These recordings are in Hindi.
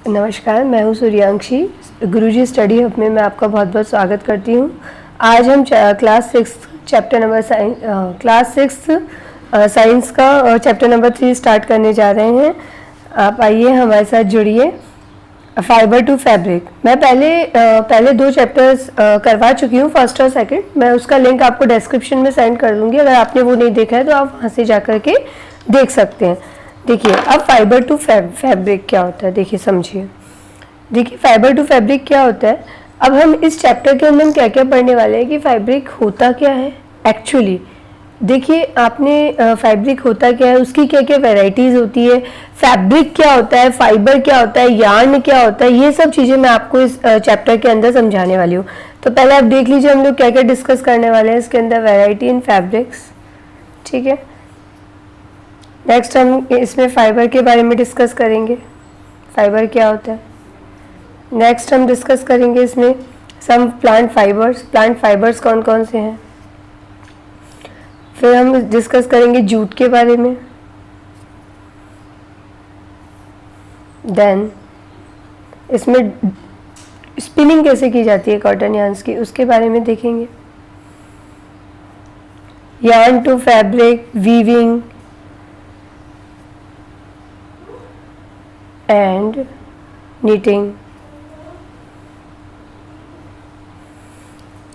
नमस्कार, मैं हूँ सूर्यांशी। गुरुजी स्टडी हब में मैं आपका बहुत बहुत स्वागत करती हूँ। आज हम क्लास 6 चैप्टर नंबर साइंस का चैप्टर नंबर 3 स्टार्ट करने जा रहे हैं। आप आइए हमारे साथ जुड़िए। फाइबर टू फैब्रिक, मैं पहले 2 चैप्टर्स करवा चुकी हूँ, फर्स्ट और सेकंड। मैं उसका लिंक आपको डिस्क्रिप्शन में सेंड कर दूँगी। अगर आपने वो नहीं देखा है तो आप वहाँ से जा कर के देख सकते हैं। देखिए, अब फाइबर टू फैब्रिक क्या होता है, देखिए समझिए। देखिए, फाइबर टू फैब्रिक क्या होता है। अब हम इस चैप्टर के अंदर क्या क्या पढ़ने वाले हैं कि फैब्रिक होता क्या है एक्चुअली। देखिए, आपने फैब्रिक होता क्या है, उसकी क्या क्या वैरायटीज़ होती है, फैब्रिक क्या होता है, फाइबर क्या होता है, यार्न क्या होता है, ये सब चीज़ें मैं आपको इस चैप्टर के अंदर समझाने वाली हूँ। तो पहले आप देख लीजिए हम लोग क्या क्या डिस्कस करने वाले हैं इसके अंदर। वैरायटी इन फैब्रिक्स, ठीक है। नेक्स्ट हम इसमें फाइबर के बारे में डिस्कस करेंगे, फाइबर क्या होता है। नेक्स्ट हम डिस्कस करेंगे इसमें सम प्लांट फाइबर्स कौन कौन से हैं। फिर हम डिस्कस करेंगे जूट के बारे में। देन इसमें स्पिनिंग कैसे की जाती है कॉटन यार्न्स की, उसके बारे में देखेंगे। Yarn to fabric, weaving and knitting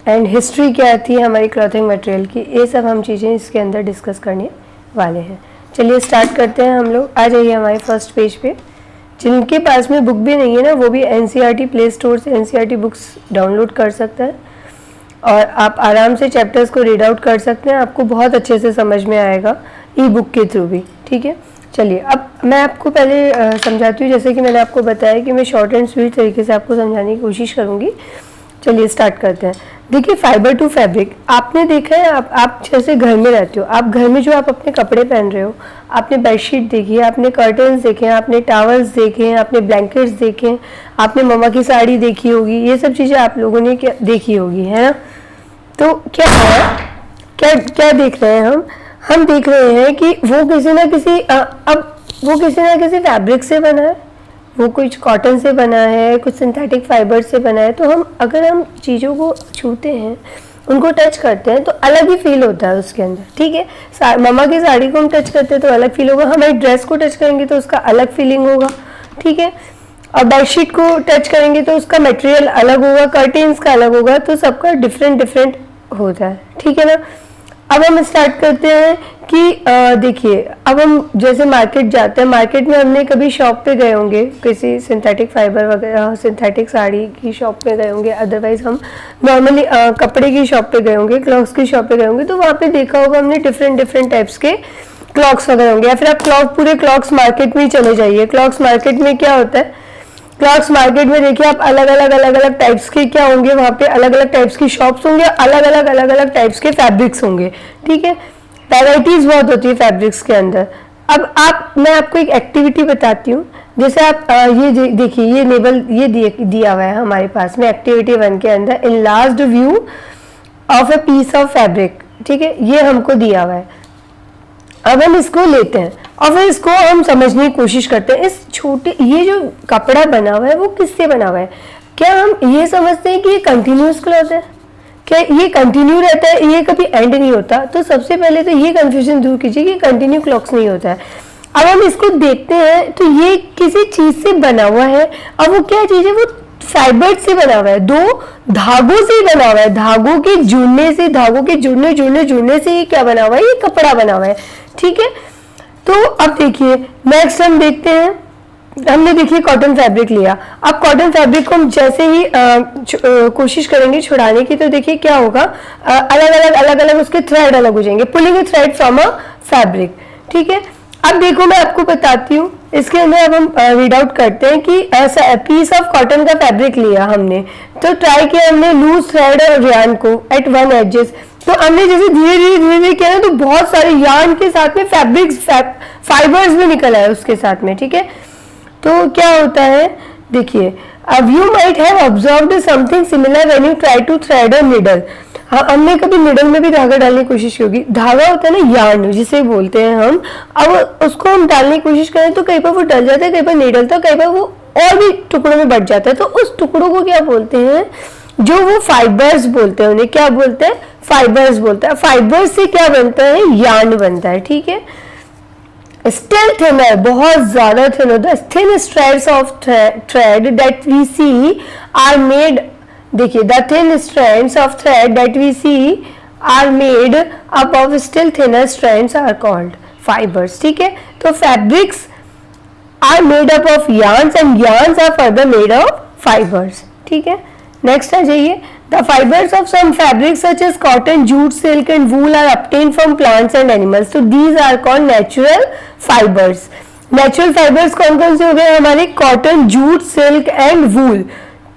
and history क्या थी हमारी क्लॉथिंग मटेरियल की, ये सब हम चीज़ें इसके अंदर डिस्कस करने वाले हैं। चलिए स्टार्ट करते हैं हम लोग। आ जाइए हमारे फर्स्ट पेज पे। जिनके पास में बुक भी नहीं है ना, वो भी एनसीईआरटी प्ले स्टोर से एनसीईआरटी बुक्स डाउनलोड कर सकता है और आप आराम से चैप्टर्स को रीड आउट कर सकते हैं। आपको बहुत अच्छे से समझ में आएगा ई बुक के थ्रू भी, ठीक है। चलिए, अब मैं आपको पहले समझाती हूँ। जैसे कि मैंने आपको बताया कि मैं शॉर्ट एंड स्वीट तरीके से आपको समझाने की कोशिश करूँगी। चलिए स्टार्ट करते हैं। देखिए, फाइबर टू फैब्रिक आपने देखा है। आप जैसे घर में रहते हो, आप घर में जो आप अपने कपड़े पहन रहे हो, आपने बेडशीट देखी है, आपने कर्टन्स देखे हैं, आपने टॉवल्स देखे हैं, आपने ब्लैंकेट्स देखे हैं, आपने मम्मा की साड़ी देखी होगी, ये सब चीज़ें आप लोगों ने क्या देखी होगी, है ना। तो क्या है, क्या देख रहे हैं हम देख रहे हैं कि वो किसी ना किसी फैब्रिक से बना है, वो कुछ कॉटन से बना है, कुछ सिंथेटिक फाइबर से बना है। तो अगर हम चीज़ों को छूते हैं, उनको टच करते हैं, तो अलग ही फील होता है उसके अंदर, ठीक है। मम्मा की साड़ी को हम टच करते हैं तो अलग फील होगा, हमारी ड्रेस को टच करेंगे तो उसका अलग फीलिंग होगा, ठीक है। और बेडशीट को टच करेंगे तो उसका मटेरियल अलग होगा, कर्टेन्स का अलग होगा, तो सबका डिफरेंट होता है, ठीक है ना। अब हम स्टार्ट करते हैं कि देखिए, अब हम जैसे मार्केट जाते हैं, मार्केट में हमने कभी शॉप पे गए होंगे, किसी सिंथेटिक फाइबर वगैरह सिंथेटिक साड़ी की शॉप पे गए होंगे, अदरवाइज हम नॉर्मली कपड़े की शॉप पे गए होंगे, क्लॉथ्स की शॉप पे गए होंगे। तो वहाँ पे देखा होगा हमने डिफरेंट टाइप्स के क्लॉथ्स वगैरह होंगे। या फिर आप पूरे क्लॉथ्स मार्केट में ही चले जाइए। क्लॉथ्स मार्केट में क्या होता है, क्लॉथ्स मार्केट में देखिए आप अलग अलग टाइप्स के क्या होंगे, वहाँ पे अलग अलग टाइप्स की शॉप्स होंगे, अलग अलग टाइप्स के फैब्रिक्स होंगे, ठीक है। वैराइटीज बहुत होती है फैब्रिक्स के अंदर। अब मैं आपको एक एक्टिविटी बताती हूँ। जैसे आप ये देखिए, ये लेबल ये दिया हुआ है हमारे पास में एक्टिविटी 1 के अंदर, enlarged view of a piece of fabric, ठीक है, ये हमको दिया हुआ है। अब हम इसको लेते हैं और फिर इसको हम समझने की कोशिश करते हैं। ये जो कपड़ा बना हुआ है वो किससे बना हुआ है। क्या हम ये समझते हैं कि ये कंटिन्यूस क्लॉथ है, क्या ये कंटिन्यू रहता है, ये कभी एंड नहीं होता। तो सबसे पहले तो ये कंफ्यूजन दूर कीजिए कि कंटिन्यू क्लॉथ्स नहीं होता है। अब हम इसको देखते हैं तो ये किसी चीज से बना हुआ है। अब वो क्या चीज है, वो फाइबर से बना हुआ है, 2 धागों से बना हुआ है। धागों के जुड़ने से ये क्या बना हुआ है, ये कपड़ा बना हुआ है, ठीक है। तो अब देखिए, नेक्स्ट हम देखते हैं। हमने देखिए कॉटन फैब्रिक लिया। अब कॉटन फैब्रिक को हम जैसे ही कोशिश करेंगे छुड़ाने की, तो देखिए क्या होगा, अलग अलग उसके थ्रेड अलग हो जाएंगे, pulling a thread from a fabric, ठीक है। अब देखो, मैं आपको बताती हूँ इसके अंदर। अब हम रीड आउट करते हैं कि ऐसा पीस ऑफ कॉटन का फैब्रिक लिया हमने, तो ट्राई किया हमने लूज थ्रेड और यार्न को एट वन एजेस। तो हमने जैसे धीरे धीरे किया ना, तो बहुत सारे यार्न के साथ में फाइबर्स भी निकल आए उसके साथ में, ठीक है। तो क्या होता है, देखिए, अब you might have observed something similar when you try to thread a needle. हाँ, हमने कभी निडल में भी धागा डालने की कोशिश की होगी। धागा होता है ना यार्न जिसे बोलते हैं हम, अब उसको हम डालने की कोशिश करें तो कई बार वो डल जाता है, कई बार नहीं डलता, कई बार वो और भी टुकड़ों में बट जाता है, तो उस टुकड़ों को क्या बोलते हैं, जो वो फाइबर्स बोलते हैं, उन्हें क्या बोलते हैं, फाइबर्स बोलते हैं। फाइबर्स से क्या बनता है, यार्न बनता है, ठीक है। स्टिल थिनर, बहुत ज्यादा थिन होता है, thin strands of thread that we see are made, देखिए the thin strands of thread that we see are made up of still thinner strands are called fibres, ठीक है। तो fabrics are made up of yarns and yarns are further made of fibres, ठीक है। नेक्स्ट आ जाइए, the fibres of some fabrics such as cotton, jute, silk and wool are obtained from plants and animals, तो these are called natural fibres. Natural fibres कौन कौन से हो गए हमारे, cotton, jute, silk and wool,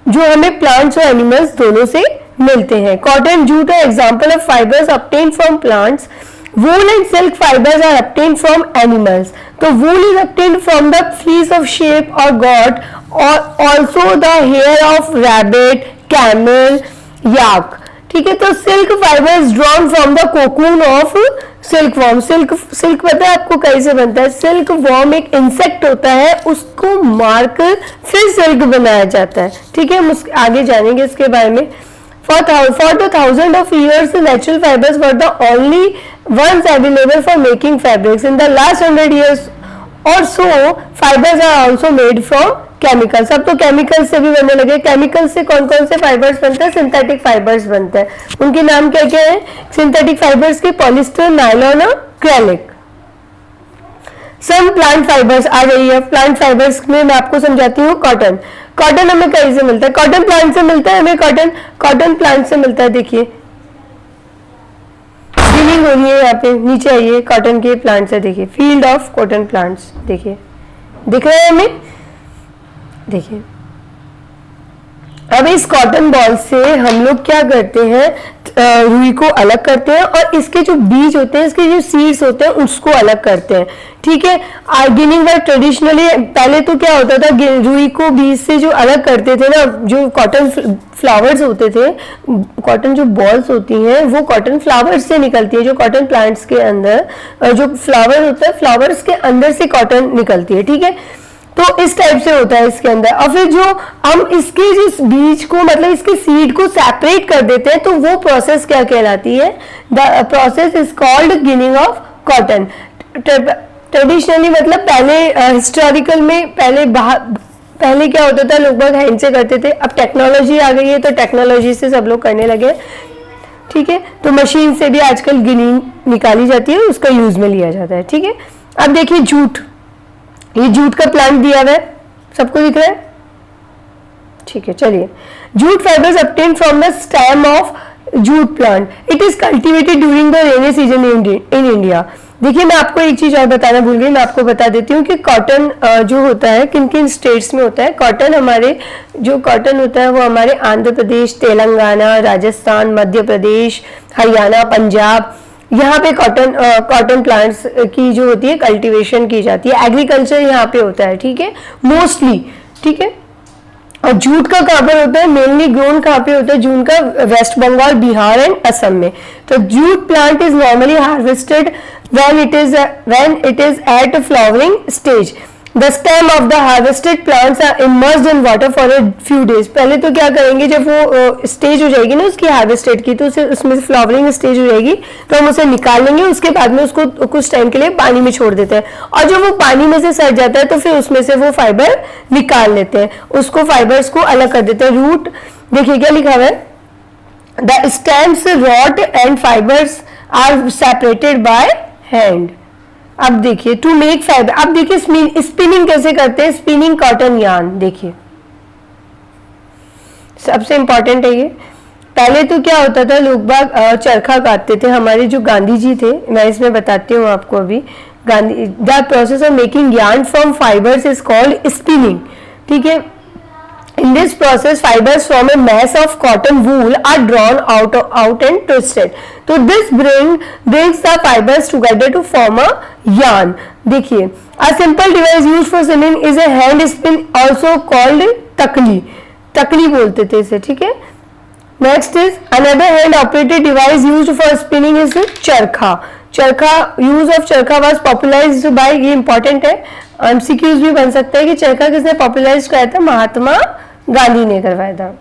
जो हमें प्लांट्स और एनिमल्स दोनों से मिलते हैं। Cotton, jute are example of fibres obtained from plants, wool and silk fibers are obtained from animals, so wool is obtained from the fleece of sheep or goat, or also the hair of rabbit, camel, yak, ठीक है। तो silk fibre is drawn from the cocoon of silk worm, silk पता है आपको कैसे बनता है, सिल्क वॉर्म एक इंसेक्ट होता है, उसको मारकर फिर सिल्क बनाया जाता है, ठीक है। हम आगे जानेंगे इसके बारे में। For the thousands of years, the natural fibers were the only ones available for making fabrics. In the last 100 years or so, fibers are also made from chemicals. अब तो chemicals से भी बनने लगे। chemicals से कौन कौन से fibers बनते हैं, synthetic fibers बनते हैं। उनके नाम क्या क्या है, synthetic fibers के polyester, nylon और acrylic। सम प्लांट फाइबर्स आ गई है, प्लांट फाइबर्स में मैं आपको समझाती हूँ। कॉटन, कॉटन हमें कहीं से मिलता है, कॉटन प्लांट से मिलता है हमें, कॉटन प्लांट से मिलता है। देखिए फीलिंग हो रही है यहाँ पे, नीचे आइए, कॉटन के प्लांट से देखिए, फील्ड ऑफ कॉटन प्लांट्स, देखिए दिख रहे हैं हमें, देखिए। अब इस कॉटन बॉल से हम लोग क्या करते हैं, रुई को अलग करते हैं और इसके जो बीज होते हैं, इसके जो सीड्स होते हैं उसको अलग करते हैं, ठीक है। गिनिंग वर्क ट्रेडिशनली, पहले तो क्या होता था, रुई को बीज से जो अलग करते थे ना, जो कॉटन फ्लावर्स होते थे, कॉटन जो बॉल्स होती हैं वो कॉटन फ्लावर्स से निकलती है, जो कॉटन प्लांट्स के अंदर जो फ्लावर होता है, फ्लावर्स के अंदर से कॉटन निकलती है, ठीक है। तो इस टाइप से होता है इसके अंदर, और फिर जो हम इसके जिस बीज को, मतलब इसके सीड को सेपरेट कर देते हैं, तो वो प्रोसेस क्या कहलाती है, the process is called ginning of cotton. Traditionally मतलब पहले हिस्टोरिकल में पहले क्या होता था, लोग बाग हैंड से करते थे। अब टेक्नोलॉजी आ गई है तो टेक्नोलॉजी से सब लोग करने लगे, ठीक है। तो मशीन से भी आजकल गिनिंग निकाली जाती है, उसका यूज में लिया जाता है, ठीक है। अब देखिए जूट, ये जूट का प्लांट दिया हुआ है, सबको दिख रहा है, ठीक है। चलिए, jute fibres obtained from the stem of jute plant, it is cultivated during the rainy season in India. देखिए मैं आपको एक चीज और बताना भूल गई, मैं आपको बता देती हूँ कि कॉटन जो होता है किन किन स्टेट्स में होता है। कॉटन हमारे जो कॉटन होता है वो हमारे आंध्र प्रदेश, तेलंगाना, राजस्थान, मध्य प्रदेश, हरियाणा, पंजाब, यहाँ पे कॉटन प्लांट्स की जो होती है कल्टीवेशन की जाती है, एग्रीकल्चर यहाँ पे होता है, ठीक है, मोस्टली, ठीक है। और जूट का कहाँ पर होता है, मेनली ग्रोन कहाँ पे होता है, जूट का वेस्ट बंगाल, बिहार एंड असम में। तो jute plant is normally harvested when it is at flowering stage. The stem of the harvested plants are immersed in water for a few days. पहले तो क्या करेंगे, जब वो स्टेज हो जाएगी ना उसकी हार्वेस्टेड की, तो उसमें फ्लावरिंग स्टेज हो जाएगी, तो हम उसे निकाल लेंगे, उसके बाद में उसको कुछ टाइम के लिए पानी में छोड़ देते हैं, और जब वो पानी में से सड़ जाता है तो फिर उसमें से वो फाइबर निकाल लेते हैं, उसको फाइबर्स को अलग कर देते हैं। रूट देखिए क्या लिखा हुआ है, the stems, rot and fibres are separated by hand. अब देखिए टू मेक फाइबर, अब देखिए स्पिनिंग कैसे करते हैं, स्पिनिंग कॉटन यार्न, देखिए सबसे इंपॉर्टेंट है ये। पहले तो क्या होता था, लोग बाग चरखा काटते थे, हमारे जो गांधी जी थे, मैं इसमें बताती हूँ आपको अभी, Gandhi, the process of making yarn from fibres is called spinning, ठीक है। In this process, fibers from a mass of cotton wool are drawn out and twisted. So this brings the fibers together to form a yarn. देखिए, a simple device used for spinning is a hand spin, also called तकली, तकली बोलते थे इसे, ठीक है। Next is another hand operated device used for spinning is चरखा, चरखा, यूज ऑफ चरखा वाज पॉपुलराइज्ड बाय, ये इंपॉर्टेंट है, एमसीक्यूज भी बन सकता है कि चरखा किसने पॉपुलराइज कराया था, महात्मा गांधी ने करवाया था।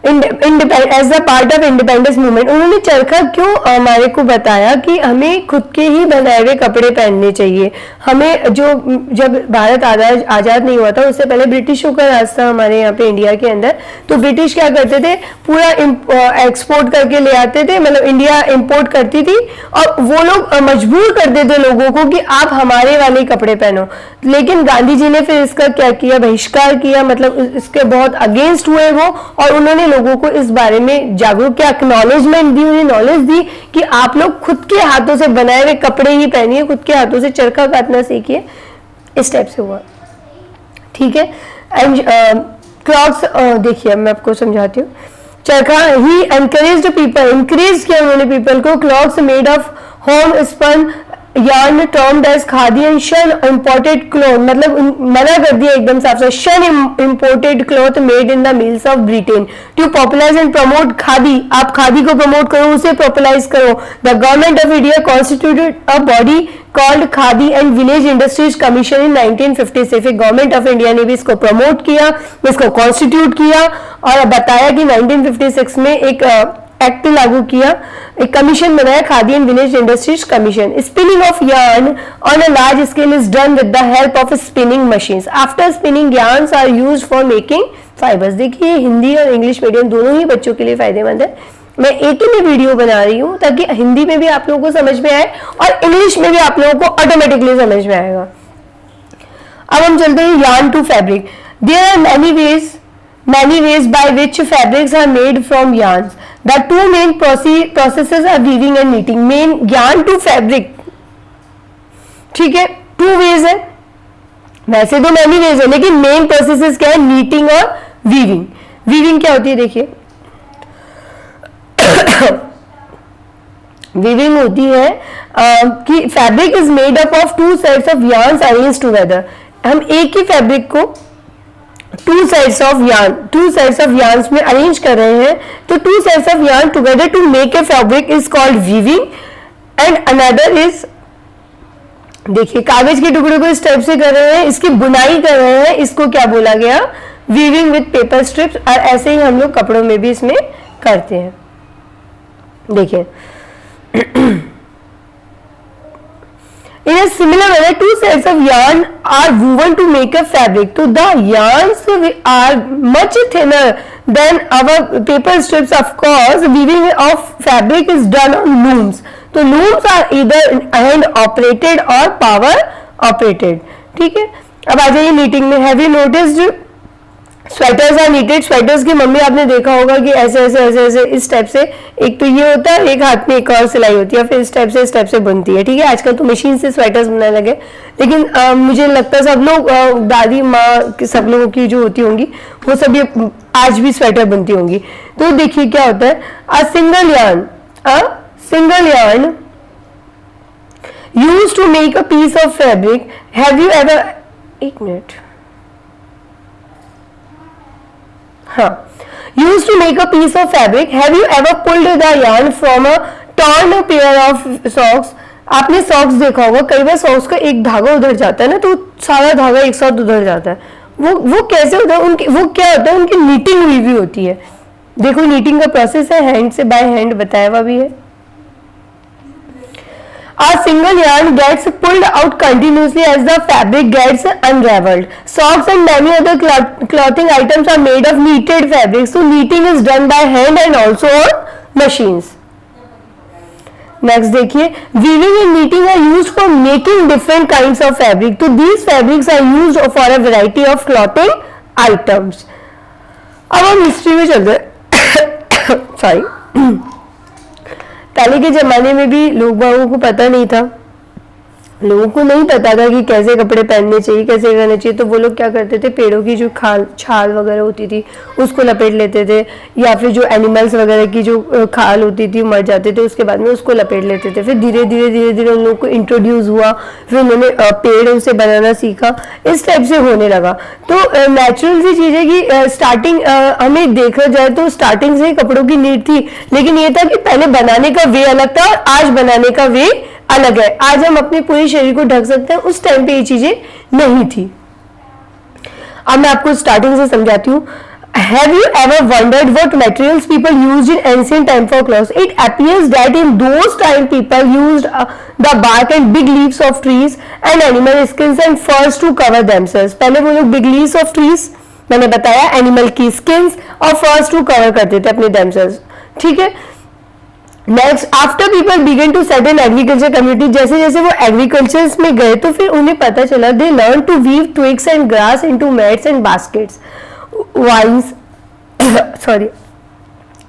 As the part of independence movement, उन्होंने चरखा क्यों हमारे को बताया कि हमें खुद के ही बनाए हुए कपड़े पहनने चाहिए। हमें जो, जब भारत आजाद नहीं हुआ था उससे पहले ब्रिटिशों का राज था हमारे यहाँ पे इंडिया के अंदर, तो ब्रिटिश क्या करते थे, पूरा एक्सपोर्ट करके ले आते थे, मतलब इंडिया इंपोर्ट करती थी और वो लोग मजबूर करते थे लोगों को कि आप हमारे वाले कपड़े पहनो। लेकिन गांधी जी ने फिर इसका क्या किया, बहिष्कार किया, मतलब इसके बहुत अगेंस्ट हुए वो, और उन्होंने लोगों को इस बारे में जागरूक किया, एक्नॉलेजमेंट दी, उन्हें नॉलेज दी कि आप लोग खुद के हाथों से बनाए हुए कपड़े ही पहनिए, खुद के हाथों से चरखा काटना सीखिए। इस टाइप से हुआ, ठीक है। एंड क्लॉथ्स, देखिए मैं आपको समझाती हूँ। चरखा ही एनकरेज्ड पीपल, इंक्रेज किया उन्होंने पीपल को, clothes made of home spun yarn termed as khadi and shun imported cloth, मतलब मना कर दिया एकदम साफ साफ, shun imported cloth made in the mills of Britain to popularise and promote khadi, आप खादी को प्रमोट करो, उसे पॉपुलराइज करो। The government of India constituted a body called khadi and village industries commission in 1956। Government of India ने भी इसको प्रमोट किया, इसको कॉन्स्टिट्यूट किया और बताया कि 1956 में एक एक्ट लागू किया, एक कमीशन बनाया, khadi and village industries commission. Spinning of yarn on a large scale is done with the help of spinning machines. After spinning, yarns are used for making fibers. देखिए हिंदी और इंग्लिश मीडियम दोनों ही बच्चों के लिए फायदेमंद है। मैं एक ही में वीडियो बना रही हूँ ताकि हिंदी में भी आप लोगों को समझ में आए और इंग्लिश में भी आप लोगों को ऑटोमेटिकली समझ में आएगा। अब हम चलते हैं yarn to fabric. There are many ways by which fabrics are made from yarns. The two main processes are weaving and knitting. Main yarn to fabric, ठीक है, 2 ways है, वैसे तो many ways है, लेकिन मेन प्रोसेसेस क्या है, नीटिंग और वीविंग। वीविंग क्या होती है, देखिए वीविंग होती है कि fabric is made up of 2 sets of yarns arranged together. हम एक ही फैब्रिक को 2 सेट्स ऑफ yarns में अरेंज कर रहे हैं, तो 2 sets of yarn together to make a fabric is called weaving and another is, देखिए कागज के टुकड़े को इस टाइप से कर रहे हैं, इसकी बुनाई कर रहे हैं, इसको क्या बोला गया, वीविंग विद पेपर स्ट्रिप्स। और ऐसे ही हम लोग कपड़ों में भी इसमें करते हैं। देखिए in a similar manner 2 sets of yarn are woven to make a fabric, so the yarns are much thinner than our paper strips. Of course weaving of fabric is done on looms, so looms are either hand operated or power operated, ठीक है। अब आ जाइए नीटिंग में। Have you noticed sweaters are knitted, sweaters की मम्मी आपने देखा होगा कि ऐसे ऐसे ऐसे ऐसे इस टाइप से, एक तो ये होता है, एक हाथ में एक और सिलाई होती है, फिर इस टाइप से बनती है, ठीक है। आजकल तो मशीन से स्वेटर्स बनाने लगे, लेकिन मुझे लगता है सब लोग दादी माँ सब लोगों की जो होती होंगी वो सब ये आज भी स्वेटर बनती होंगी। तो देखिए क्या होता है, a single yarn used to make a piece of fabric. Have you ever, एक मिनट, हाँ, used to make a piece of fabric. Have you ever pulled the yarn from a torn pair of socks? आपने सॉक्स देखा होगा, कई बार सॉक्स का एक धागा उधर जाता है ना, तो सारा धागा एक साथ उधर जाता है। वो कैसे होता है, उनकी वो क्या होता है, उनकी नीटिंग हुई भी होती है। देखो नीटिंग का प्रोसेस है, हैंड से बाय हैंड बताया हुआ भी है। A single yarn gets pulled out continuously as the fabric gets unraveled. Socks and many other clothing items are made of knitted fabric. So knitting is done by hand and also on machines. Next देखिए, weaving and knitting are used for making different kinds of fabric. So these fabrics are used for a variety of clothing items. अब हम हिस्ट्री में चलते हैं। सॉरी, पहले के जमाने में भी लोग बागों को पता नहीं था, लोगों को नहीं पता था कि कैसे कपड़े पहनने चाहिए, कैसे करने चाहिए, तो वो लोग क्या करते थे, पेड़ों की जो छाल वगैरह होती थी उसको लपेट लेते थे, या फिर जो एनिमल्स वगैरह की जो खाल होती थी मर जाते थे उसके बाद में उसको लपेट लेते थे। फिर धीरे धीरे धीरे धीरे उन लोगों को इंट्रोड्यूस हुआ, फिर उन्होंने पेड़ से बनाना सीखा, इस टाइप से होने लगा। तो नेचुरल सी चीज़ है कि स्टार्टिंग हमें देखा जाए तो स्टार्टिंग से कपड़ों की नीड थी, लेकिन ये था कि पहले बनाने का वे अलग था और आज बनाने का वे अलग है। आज हम अपने पूरे शरीर को ढक सकते हैं, उस टाइम पे ये चीजें नहीं थी। अब मैं आपको स्टार्टिंग से समझाती हूँ। Have you ever wondered what materials people used in ancient time for clothes? It appears that in those time people used the bark and big leaves of trees and animal skins and furs to cover themselves. पहले वो लोग big leaves of trees, मैंने बताया, एनिमल की स्किन्स और फर्स टू कवर करते थे अपने themselves, ठीक है। Next, after people began to settle agriculture community, जैसे जैसे वो एग्रीकल्चर में गए तो फिर उन्हें पता चला, they learn to weave twigs and grass into mats and baskets, vines sorry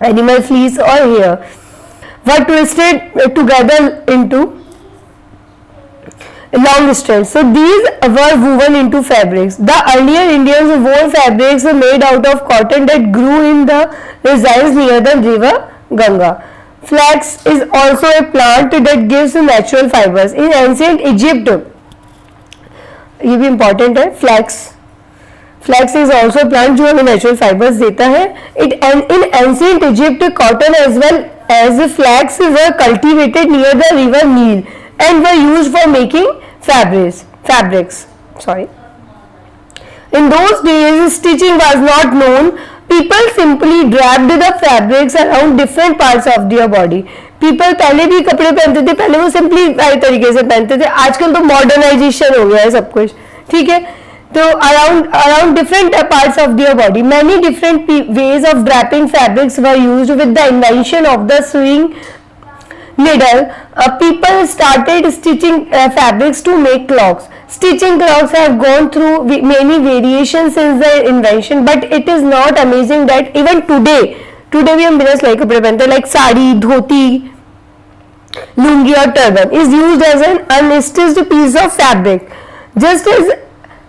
animal fleece और hair were twisted together into long strands. So these were woven into fabrics. The earlier Indians wore fabrics made out of cotton that grew in the ravines near the river Ganga. Flax is also a plant that gives natural fibers. In ancient Egypt, ये भी important है, flax is also a plant जो हमें natural fibers देता है. In ancient Egypt, cotton as well as flax were cultivated near the river Nile and were used for making fabrics. Sorry. In those days, stitching was not known. People simply draped the fabrics around different parts of their body. People पहले भी कपड़े पहनते थे, पहले वो सिंपली तरीके से पहनते थे, आजकल तो मॉडर्नाइजेशन हो गया है सब कुछ, ठीक है। तो around different parts of their body, many different ways of draping fabrics were used. With the invention of the sewing needle, people started stitching fabrics to make clothes. Stitching clothes have gone through many variations since their invention, but it is not amazing that even today भी हम बिना सिलाई कपड़े पहनते हैं, like साड़ी, धोती, लुंगी और turban is used as an unstitched piece of fabric. Just as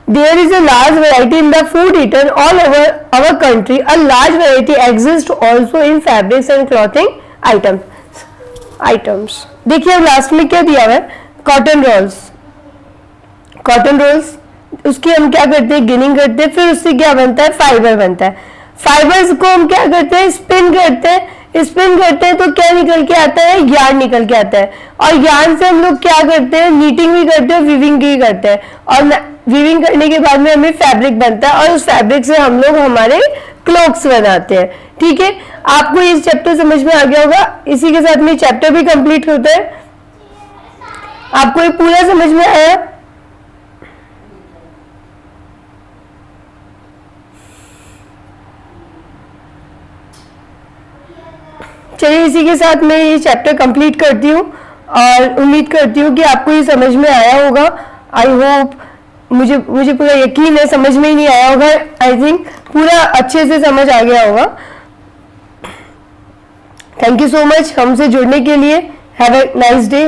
there is a large variety in the food eaten all over our country, a large variety exists also in fabrics and clothing items. देखिए अब लास्ट में क्या दिया हुआ है, कॉटन रोल्स, उसकी हम क्या करते हैं, गिनिंग करते हैं, फिर उससे क्या बनता है, फाइबर बनता है। फाइबर्स को हम क्या करते हैं, स्पिन करते हैं तो क्या निकल के आता है, यार्न निकल के आता है, और यार्न से हम लोग क्या करते हैं, नीटिंग भी करते हैं, वीविंग भी करते हैं, और वीविंग करने के बाद में हमें फैब्रिक बनता है, और उस फैब्रिक से हम लोग हमारे क्लोथ्स बनाते हैं, ठीक है। आपको ये चैप्टर समझ में आ गया होगा, इसी के साथ में चैप्टर भी कंप्लीट होता है। आपको ये पूरा समझ में आया? चलिए इसी के साथ मैं ये चैप्टर कंप्लीट करती हूँ और उम्मीद करती हूँ कि आपको ये समझ में आया होगा। आई होप, मुझे पूरा यकीन है समझ में ही नहीं आया होगा, आई थिंक पूरा अच्छे से समझ आ गया होगा। थैंक यू सो मच हमसे जुड़ने के लिए। Have a nice day.